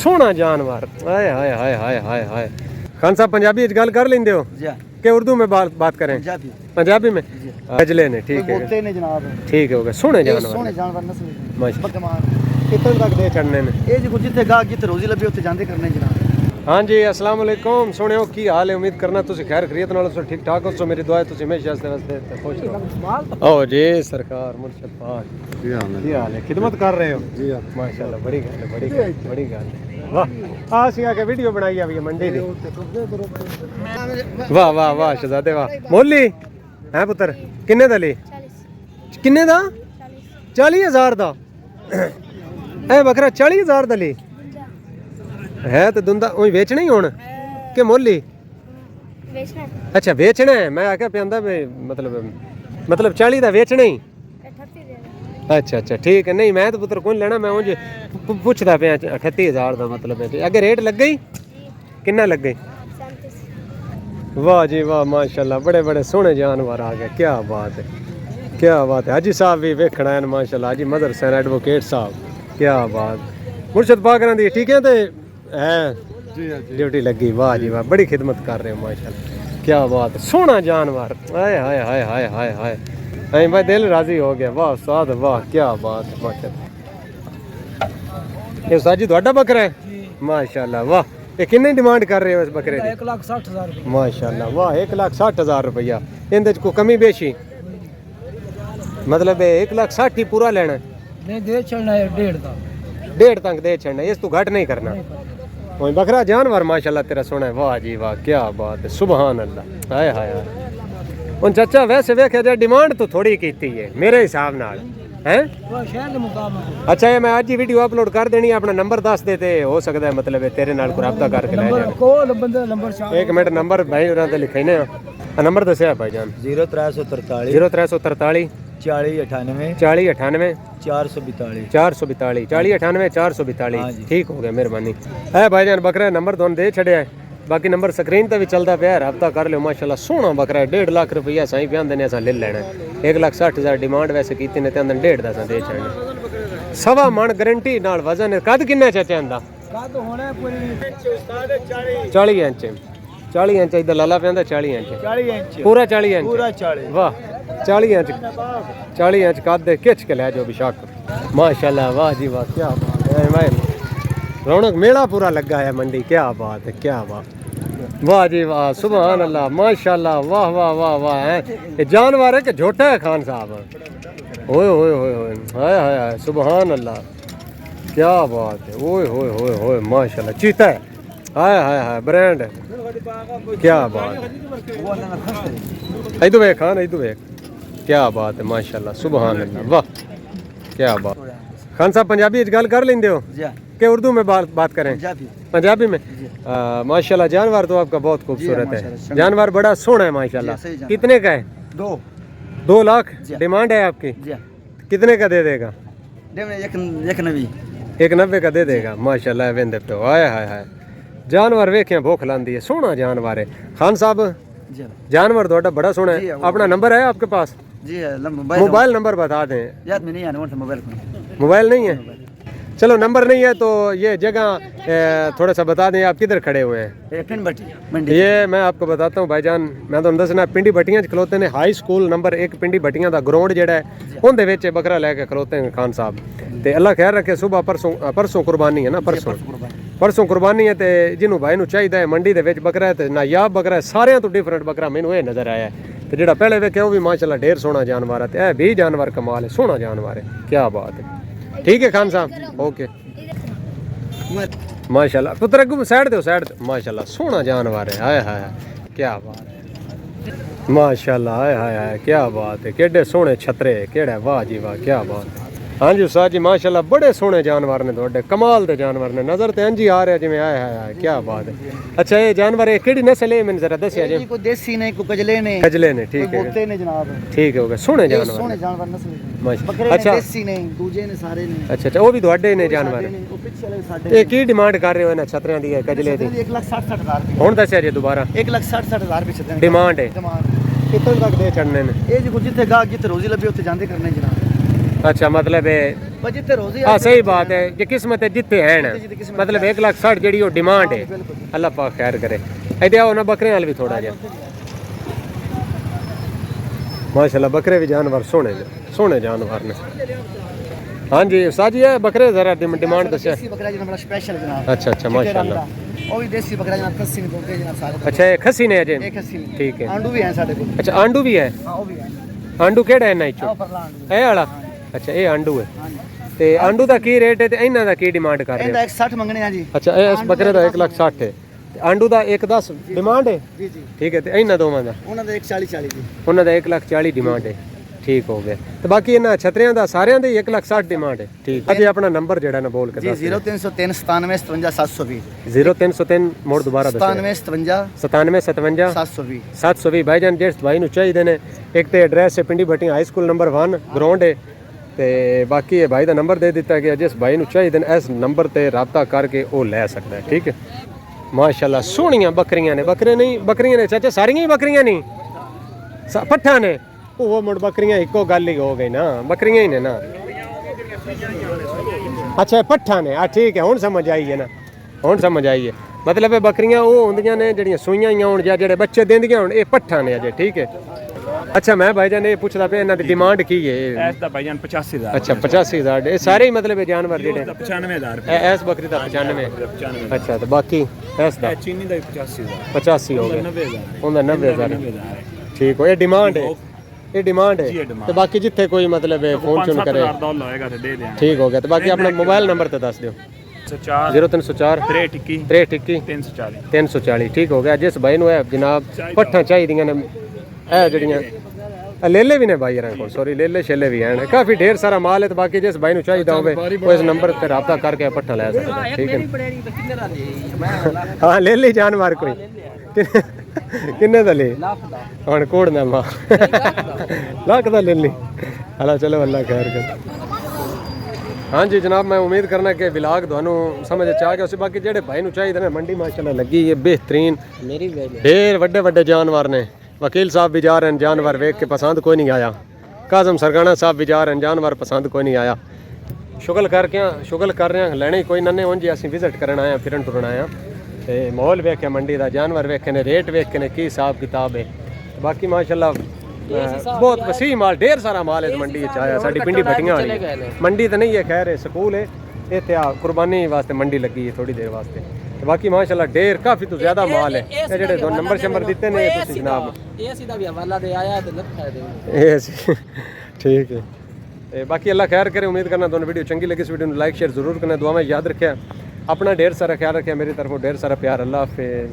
सोहना जानवर। हाय हाय हाय हाय हाय हाय। खान साहब पंजाबी गल कर लेंदे हो कि उर्दू में बात करें? पंजाबी में। गजले ने ठीक है, ठीक है, हो गया। सोहने जानवर कितने तक दे चढ़ने ने? जिथे गाह जिथे रोजी लभे उत्थे जांदे करने जनाब। हाँ जी, अस्सलाम वालेकुम। सुनियो की हाल है? उम्मीद करना तुसी खैर खैरियत नाल सो ठीक ठाक हो। सो मेरी दुआ है तुसी हमेशा वास्ते खुश रहो। ओ जी सरकार मुर्शद पाक की हाल है? खिदमत कर रहे हो जी? माशाल्लाह, बड़ी गल है, बड़ी गल, बड़ी गल। वाह, आसी आके वीडियो बनाई अभी मंडी दी। वाह वाह वाह शहजादे वाह। मोली है पुत्र किन्ने दा ली? किन्ने दा? 40,000 दा ए बकरा 40,000 दा ली है तो दुंदा ओही बेचना ही हुण कि मोली बेचना? अच्छा बेचना है। मैं आख्या पियांदा मतलब 40 दा बेचना ही। अच्छा अच्छा ठीक है। नहीं मैं तो पुत्र कौन लेना, मैं उंज पुछदा पिया 38,000 दा मतलब है। अगे रेट लग गई? किन्ना लग गई? वाह जी वाह माशाल्लाह, बड़े बड़े सोहने जानवर आ गए। क्या बात है, क्या बात है। हाजी साहब भी वेखना है माशाल्लाह। हाजी मदर हुसैन एडवोकेट साहब, क्या बात। मुर्शद पाक दी ठीक है ते है ड्यूटी लगी। वाह जी वाह, बड़ी खिदमत कर रहे हो माशाल्लाह, क्या बात है। सोहना जानवर। हाय हाय हाय हाय हाय हाय। नहीं भाई दिल राजी हो गया। वाह उस्ताद वाह, क्या बात है माशाल्लाह। ये उस्ताद जी ਤੁਹਾਡਾ बकरा है? माशाल्लाह वाह। ये कितने डिमांड कर रहे हो इस बकरे की? 1,60,000 माशाल्लाह वाह, 1,60,000 रुपया। इनदे च कोई कमी बेशी मतलब 1,60,000 ही पूरा लेना? नहीं दे चलना है 1.5 तक दे छड़ना, इस तू घट नहीं करना। ओए बकरा जानवर माशाल्लाह तेरा सोना है। वाह जी वाह, क्या बात है, सुभान अल्लाह। हाय हाय हाय। उन चाचा वैसे वेख्या जाए डिमांड तो थोड़ी कीती है मेरे हिसाब नाल हैं। अच्छा ये मैं आज ही वीडियो अपलोड कर देनी, अपना नंबर दस देते हो सकता है मतलब तेरे नाल कोई राब्ता करके ले जाए। एक मिनट नंबर भाई उन्हां ते लिखे ने नंबर दस्या भाईजान। 0343 0343 4098 4098 442 442 4098 442। ठीक हो गया, मेहरबानी है भाईजान। बकरा नंबर दोनों दे छड़िया है, बाकी नंबर स्क्रीन पे भी चलता पाया, राब्ता कर लो। माशाल्लाह सोहना बकरा है। 1.5 लाख रुपया सही पे आंदे ने असां ले लेना। 1,60,000 डिमांड वैसे कीती ने ते अंदर 1.5 दा असां दे छड़ना। सवा मन गारंटी नाल। वजन कद किन्ना चाचा आंदा? कद होना पूरी 40 इंच। 40 इंच इधर लाला पे आंदा 40 इंच। 40 इंच पूरा 40 इंच पूरा 40। वाह 40 इंच 40 इंच कद दे खिच के ले जाओ बेशक। माशाल्लाह वाह जी वाह, क्या बात है भाई। रौनक मेला पूरा लगा है मंडी, क्या बात है, क्या बात। वाह जी वाह, सुभान अल्लाह माशाल्लाह, वाह वाह वाह वाह। है ये जानवर है कि झोटा है खान साहब? ओए ओए ओए ओए हाय हाय हाय, सुभान अल्लाह, क्या बात है। ओए ओए ओए ओए माशाल्लाह, चीता है। हाय हाय हाय, ब्रांड है, क्या बात है। इधर देख खान, इधर देख, क्या बात है माशाल्लाह, सुभान अल्लाह, वाह क्या बात। खान साहब पंजाबी गल कर लेंदे हो कि उर्दू में बात करें? पंजाबी में। माशाल्लाह जानवर तो आपका बहुत खूबसूरत है, जानवर बड़ा सोहना है माशाल्लाह। कितने का है? 2 लाख डिमांड है आपकी? कितने का दे देगा? 1,90 का दे देगा माशाल्लाह। वेंदे पे हाय हाय हाय, जानवर वेखिया भूख लांदी है, सोहना जानवर है। खान साहब जानवर थोड़ा बड़ा सोहना है। अपना नंबर है आपके पास? जी मोबाइल नंबर बता दें। याद में नहीं है मोबाइल नहीं है? चलो नंबर नहीं है तो ये जगह थोड़ा सा बता दें, आप किधर खड़े हुए हैं? ये मैं आपको बताता हूँ भाईजान, मैं तो दसना पिंडी भट्टियां खलोते ने। हाई स्कूल नंबर 1 पिंडी भट्टियां का ग्राउंड जेड़ा है उनदे विच बकरा लेके खलोते हैं खान साहब। ते अल्लाह खैर रखे। सुबह परसों कुर्बानी है ना, परसों कुर्बानी है। ते जिन्हों भाई नूं चाहिदा है मंडी दे विच बकरा है ते नायाब बकरा है, सारियां तो डिफरेंट बकरा मैनूं ये नज़र आया है। ते जेड़ा पहले वेख्या वो भी माशाल्लाह ढेर सोहना जानवर है। ते ए भी जानवर कमाल है, सोहना जानवर है, क्या बात है। ठीक है खान साहब, ओके माशाल्लाह। पुत्र अगू साइड दो माशाल्लाह, सोहना जानवर है। हाय हाय क्या बात, माशाल्लाह हाय हाय हाय, क्या बात है। केडे सोहने छतरे केड़ा, वाह जी वाह, क्या बात है। हाँ जी उस्ताद जी माशाल्लाह, बड़े सोहने जानवर ने तुहाडे, कमाल दे जानवर ने। नज़र ते इंज ही आ रहा जिवें आया है, क्या बात है। अच्छा ये जानवर है किहड़ी नस्ल है, मैंने जरा दस्सिया जी। कोई देसी ने, कोई कजले ने। कजले ने, ठीक है, बोलते ने जनाब, ठीक है, हो गया। सोहने जानवर, सोहने जानवर नस्ल माशाल्लाह। अच्छा देसी ने, दूजे ने, सारे ने। अच्छा अच्छा, वो भी तुहाडे ने जानवर। ये की डिमांड कर रहे हो इन्हां छतरियां दी, कजले दी? 1,60,000 हुण दस्सिया जी दोबारा। 1,60,000 रुपए छतरियां डिमांड है। कितने तक दे चढ़ने ने? ये जी जिथे गाह जिथे रोजी लभे उत्थे जांदे करने जनाब। अच्छा मतलब बस जितने रोजी हाँ सही बात है, ये किस्मत है जितने हैं ना, जितनी किस्मत मतलब 1,60,000 ਜਿਹੜੀ ਉਹ ਡਿਮਾਂਡ ਹੈ। ਅੱਲਾਹ ਪਾਕ ਖੈਰ ਕਰੇ। ਇਹਦੇ ਆਓ ਨਾ ਬੱਕਰੇ ਨਾਲ ਵੀ ਥੋੜਾ ਜਿਹਾ ਮਾਸ਼ਾਅੱਲਾ, ਬੱਕਰੇ ਵੀ ਜਾਨਵਰ ਸੋਹਣੇ ਜਾਨਵਰ ਨੇ। ਹਾਂਜੀ ਉਸਤਾਦ ਜੀ ਇਹ ਬੱਕਰੇ ਜ਼ਰਾ ਡਿਮਾਂਡ ਦੱਸਿਆ। देसी बकरा जी बड़ा स्पेशल जनाब। अच्छा अच्छा माशाअल्लाह। ਉਹ ਵੀ ਦੇਸੀ ਬੱਕਰਾ ਜਨਾਬ 80 ਨਹੀਂ ਬੋਲਦੇ ਜਨਾਬ ਸਾਰੇ। अच्छा ये खसी ने अजय? ਇੱਕ 80 ठीक है। ਆਂਡੂ ਵੀ ਹੈ ਸਾਡੇ ਕੋਲ। अच्छा आंडू भी है? ਹਾਂ ਉਹ ਵੀ ਹੈ। ਆਂਡੂ ਕਿਹੜਾ ਹੈ ਨਾ ਆਹ ਪਰਲਾ ਆਂਡੂ। ਇਹ ਵਾਲਾ? ਅੱਛਾ ਇਹ ਆਂਡੂ ਹੈ। ਹਾਂਜੀ ਤੇ ਆਂਡੂ ਦਾ ਕੀ ਰੇਟ ਹੈ ਤੇ ਇਹਨਾਂ ਦਾ ਕੀ ਡਿਮਾਂਡ ਕਰ ਰਹੇ ਇਹਦਾ ਹੋ? 160 ਮੰਗਣੇ ਆ ਜੀ। ਅੱਛਾ ਇਹ ਇਸ ਬੱਕਰੇ ਦਾ 1,60,000 ਹੈ ਤੇ ਆਂਡੂ ਦਾ 1,10 ਡਿਮਾਂਡ ਹੈ? ਜੀ ਜੀ ਠੀਕ ਹੈ ਤੇ ਇਹਨਾਂ ਦੋਵਾਂ ਦਾ? ਉਹਨਾਂ ਦਾ 140 ਜੀ। ਉਹਨਾਂ ਦਾ 1,40,000 ਡਿਮਾਂਡ ਹੈ। ਠੀਕ ਹੋ ਗਿਆ। ਤੇ ਬਾਕੀ ਇਹਨਾਂ ਛਤਰਿਆਂ ਦਾ ਸਾਰਿਆਂ ਦਾ ਹੀ 1,60,000 ਡਿਮਾਂਡ ਹੈ। ਠੀਕ ਅਜੇ ਆਪਣਾ ਨੰਬਰ ਜਿਹੜਾ ਨਾ ਬੋਲ ਕੇ ਜੀ ਦੱਸ। 0303 97 57 720 0303 ਮੋੜ ਦੁਬਾਰਾ ਦੱਸੋ। 97 57 97 57 720 720 ਭਾਈਜਾਨ ਜਿਸ ਭਾਈ ਨੂੰ ਚਾਹੀਦੇ ਨੇ। ਇੱਕ ਤੇ ਐਡਰੈਸ ਹੈ Pindi Bhatti high school number 1 ground ਹੈ ਤੇ ਬਾਕੀ ਇਹ ਭਾਈ ਦਾ ਨੰਬਰ ਦੇ ਦਿੱਤਾ ਗਿਆ, ਜਿਸ ਭਾਈ ਨੂੰ ਚਾਹੀਦੇ ਨੇ ਇਸ ਨੰਬਰ ਤੇ ਰਾਬਤਾ ਕਰਕੇ ਉਹ ਲੈ ਸਕਦਾ ਹੈ। ਠੀਕ ਹੈ ਮਾਸ਼ਾਅੱਲਾ ਸੋਹਣੀਆਂ ਬੱਕਰੀਆਂ ਨੇ। ਬੱਕਰੀਆਂ ਨੇ ਚਾਚਾ, ਸਾਰੀਆਂ ਹੀ ਬੱਕਰੀਆਂ ਨਹੀਂ ਪੱਠਾ ਨੇ? ਉਹ ਮੁੜ ਬੱਕਰੀਆਂ ਇੱਕੋ ਗੱਲ ਹੀ ਹੋ ਗਈ ਨਾ, ਬੱਕਰੀਆਂ ਹੀ ਨੇ ਨਾ। ਅੱਛਾ ਪੱਠਾ ਨੇ, ਆ ਠੀਕ ਹੈ ਹੁਣ ਸਮਝ ਆਈ ਹੈ ਨਾ, ਹੁਣ ਸਮਝ ਆਈ ਹੈ। ਮਤਲਬ ਇਹ ਬੱਕਰੀਆਂ ਉਹ ਹੁੰਦੀਆਂ ਨੇ ਜਿਹੜੀਆਂ ਸੂਈਆਂ ਹੀ ਹੋਣ ਜਾਂ ਜਿਹੜੇ ਬੱਚੇ ਦਿੰਦੀਆਂ ਹੋਣ, ਇਹ ਪੱਠਾ ਨੇ ਅਜੇ। ਠੀਕ ਹੈ ਅੱਛਾ ਮੈਂ ਭਾਈਜਾਨ ਇਹ ਪੁੱਛਦਾ ਪਿਆ ਇਹਨਾਂ ਦੀ ਡਿਮਾਂਡ ਕੀ ਹੈ? ਐਸ ਦਾ ਭਾਈਜਾਨ 85,000। ਅੱਛਾ 85,000 ਇਹ ਸਾਰੇ ਹੀ ਮਤਲਬ ਇਹ ਜਾਨਵਰ ਜਿਹੜੇ 95,000 ਐਸ ਬੱਕਰੀ ਦਾ 95। ਅੱਛਾ ਤੇ ਬਾਕੀ ਇਸ ਦਾ ਚੀਨੀ ਦਾ 85,000 85 ਹੋ ਗਿਆ, 90,000 ਉਹਦਾ 90,000। ਠੀਕ ਹੋ ਇਹ ਡਿਮਾਂਡ ਹੈ? ਇਹ ਡਿਮਾਂਡ ਹੈ ਤੇ ਬਾਕੀ ਜਿੱਥੇ ਕੋਈ ਮਤਲਬ ਫੋਨ ਚੁਣ ਕਰੇ 5,000 ਦਾ ਹੋਏਗਾ ਤੇ ਦੇ ਦਿਆਂ। ਠੀਕ ਹੋ ਗਿਆ। ਤੇ ਬਾਕੀ ਆਪਣਾ ਮੋਬਾਈਲ ਨੰਬਰ ਤੇ ਦੱਸ ਦਿਓ। 0304 63 63 340। 340। ਠੀਕ ਹੋ ਗਿਆ। ਜਿਸ ਭਾਈ ਨੂੰ ਇਹ ਜਨਾਬ ਪੱਠਾਂ ਚਾਹੀਦੀਆਂ ਨੇ, ਇਹ ਜਿਹੜੀਆਂ ਲੇਲੇ ਵੀ ਨੇ ਭਾਈ ਯਾਰਾਂ ਕੋਲ, ਸੌਰੀ ਲੇਲੇ ਛੇਲੇ ਵੀ ਹਨ, ਕਾਫੀ ਢੇਰ ਸਾਰਾ ਮਾਲ ਹੈ। ਤੇ ਬਾਕੀ ਜਿਸ ਭਾਈ ਨੂੰ ਚਾਹੀਦਾ ਹੋਵੇ ਉਹ ਇਸ ਨੰਬਰ ਤੇ ਰਾਬਤਾ ਕਰਕੇ ਪੱਠਾ ਲੈ ਸਕਦਾ ਹੈ। ਠੀਕ ਹੈ ਹਾਂ ਲੇਲੇ ਜਾਨਵਰ ਕੋਈ ਕਿੰਨੇ ਦਾ ਲੈ ਹੁਣ ਕੋੜ ਨਾ ਮਾ ਲੱਖ ਦਾ ਲੈ ਲਈ। ਹਲਾ ਚਲੋ ਅੱਲਾ ਖੈਰ ਕਰ। ਹਾਂਜੀ ਜਨਾਬ ਮੈਂ ਉਮੀਦ ਕਰਨਾ ਕਿ ਵਿਲਾਗ ਤੁਹਾਨੂੰ ਸਮਝ ਆ ਗਿਆ ਸੀ। ਬਾਕੀ ਜਿਹੜੇ ਭਾਈ ਨੂੰ ਚਾਹੀਦੇ ਨੇ ਮੰਡੀ ਮਾਸ਼ਾਅੱਲਾ ਲੱਗੀ ਹੈ ਬਿਹਤਰੀਨ, ਢੇਰ ਵੱਡੇ ਵੱਡੇ ਜਾਨਵਰ ਨੇ। वकील साहब भी जा रहे हैं, जानवर वेख के पसंद कोई नहीं आया। काजम सरगाना साहब भी जा रहे हैं, जानवर पसंद कोई नहीं आया। शुगल कर रहे हैं लैने कोई नन्ने उंज असीं विजिट करन आए फिरन टुरन आए ते माहौल वेखे मंडी दा, जानवर वेखे ने, रेट वेखे ने, की हिसाब किताब है। बाकी माशाअल्लाह बहुत वसी माल, ढेर सारा माल है मंडी च आया। साडी पिंडी भटियां वाली मंडी तो नहीं है, खैर स्कूल है इत्थे कुर्बानी वास्ते मंडी लगी है थोड़ी देर वास्ते। बाकी माशाअल्लाह ढेर काफी तो ज्यादा माल है। ये जेडे दो नंबर शंबर दिते ने तुसी जनाब ये सीधा भी हवाला दे आया ते लखा दे ये ठीक है। ते बाकी अल्लाह खैर करे। उम्मीद करना दोनों वीडियो चंगी लगी। इस वीडियो को लाइक शेयर जरूर करना, दुआ में याद रखिया, अपना ढेर सारा ख्याल रखिया, मेरी तरफों ढेर सारा प्यार। अल्लाह हाफिज़।